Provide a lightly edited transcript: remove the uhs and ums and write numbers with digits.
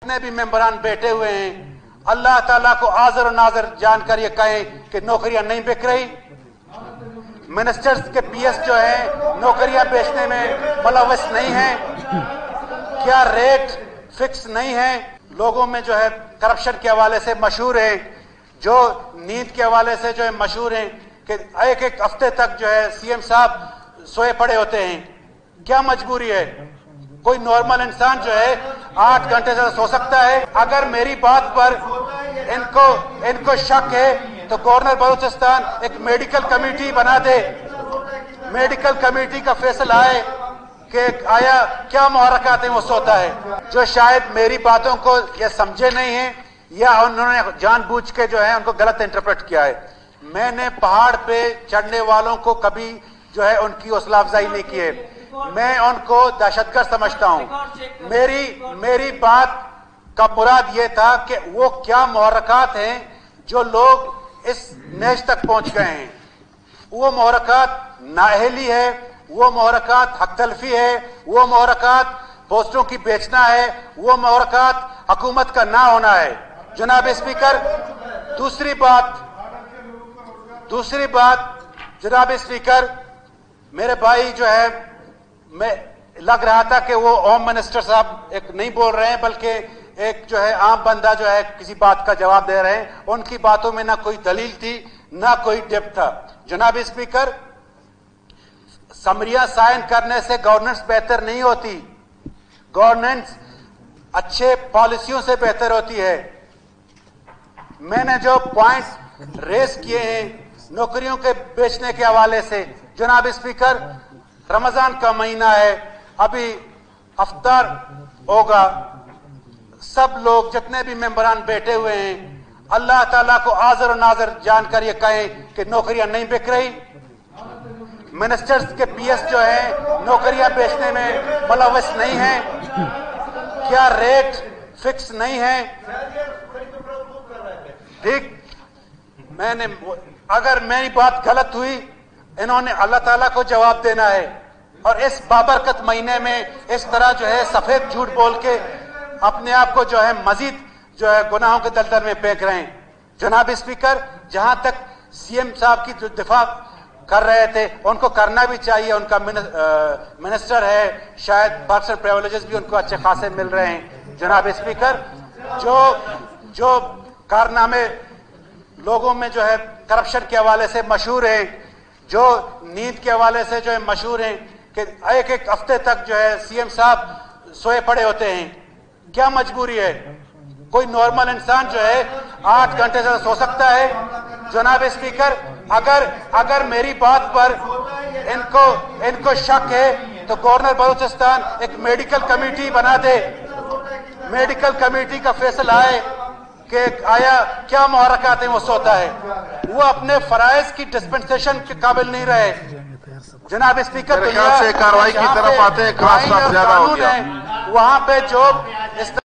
जितने भी मेंबरान बैठे हुए हैं, अल्लाह ताला को हाज़िर और नाज़िर जानकर ये कहें कि नौकरियां नहीं बिक रही। मिनिस्टर्स के पीएस जो है नौकरियां बेचने में मुलव्वस नहीं है। क्या रेट फिक्स नहीं है। लोगों में जो है करप्शन के हवाले से मशहूर है, जो नींद के हवाले से जो है मशहूर है कि एक एक हफ्ते तक जो है सीएम साहब सोए पड़े होते हैं। क्या मजबूरी है। कोई नॉर्मल इंसान जो है 8 घंटे से सो सकता है। अगर मेरी बात पर इनको शक है तो गवर्नर बलूचिस्तान एक मेडिकल कमेटी बना दे। मेडिकल कमेटी का फैसला आए कि आया क्या मुहर्रकात है वो सोता है। जो शायद मेरी बातों को ये समझे नहीं है या उन्होंने जानबूझ के जो है उनको गलत इंटरप्रेट किया है। मैंने पहाड़ पे चढ़ने वालों को कभी जो है उनकी हौसला अफजाई नहीं की है। मैं उनको दहशतगर्द समझता हूं। मेरी बात का मुराद ये था कि वो क्या मुहर्रकात हैं जो लोग इस नेश तक पहुंच गए हैं। वो मुहर्रकात नाअहली है, वो मुहर्रकात हक तलफी है, वो मुहर्रकात पोस्टों की बेचना है, वो मुहर्रकात हुकूमत का ना होना है। जनाब स्पीकर, दूसरी बात जनाब स्पीकर, मेरे भाई जो है मैं लग रहा था कि वो होम मिनिस्टर साहब एक नहीं बोल रहे हैं बल्कि एक जो है आम बंदा जो है किसी बात का जवाब दे रहे हैं। उनकी बातों में ना कोई दलील थी ना कोई डेप्थ था। जनाब स्पीकर, समरिया साइन करने से गवर्नेंस बेहतर नहीं होती। गवर्नेंस अच्छे पॉलिसियों से बेहतर होती है। मैंने जो पॉइंट रेस किए हैं नौकरियों के बेचने के हवाले से, जनाब स्पीकर, रमजान का महीना है, अभी अफ्तार होगा। सब लोग जितने भी मेंबरान बैठे हुए हैं, अल्लाह ताला को हाज़िर और नाज़िर जानकर ये कहें कि नौकरियां नहीं बिक रही। मिनिस्टर्स के पीएस जो है नौकरियां बेचने में मुलव्वस नहीं है। क्या रेट फिक्स नहीं है। ठीक, अगर मेरी बात गलत हुई, इन्होंने अल्लाह ताला को जवाब देना है। और इस बाबरकत महीने में इस तरह जो है सफेद झूठ बोल के अपने आप को जो है मजीद जो है गुनाहों के दलदल में फेंक रहे हैं। जनाब स्पीकर, जहां तक सीएम साहब की जो दिफा कर रहे थे उनको करना भी चाहिए। उनका मिनिस्टर है, शायद पर्सनल प्रिविलेजेस भी उनको अच्छे खासे मिल रहे हैं। जनाब स्पीकर, जो कारनामे लोगों में जो है करप्शन के हवाले से मशहूर है, जो नींद के हवाले से जो है मशहूर है कि एक एक हफ्ते तक जो है सीएम साहब सोए पड़े होते हैं। क्या मजबूरी है। कोई नॉर्मल इंसान जो है 8 घंटे से सो सकता है। जनाब स्पीकर, अगर मेरी बात पर इनको शक है तो गवर्नर बलूचिस्तान एक मेडिकल कमेटी बना दे। मेडिकल कमेटी का फैसला आए कि आया क्या मुहर्रकात है वो सोता है। वो अपने फराइज की डिस्पेंसेशन के काबिल नहीं रहे। जनाब स्पीकर, दुनिया से कार्रवाई की तरफ आते हैं, खास बात ज्यादा हो गया। वहां पे जो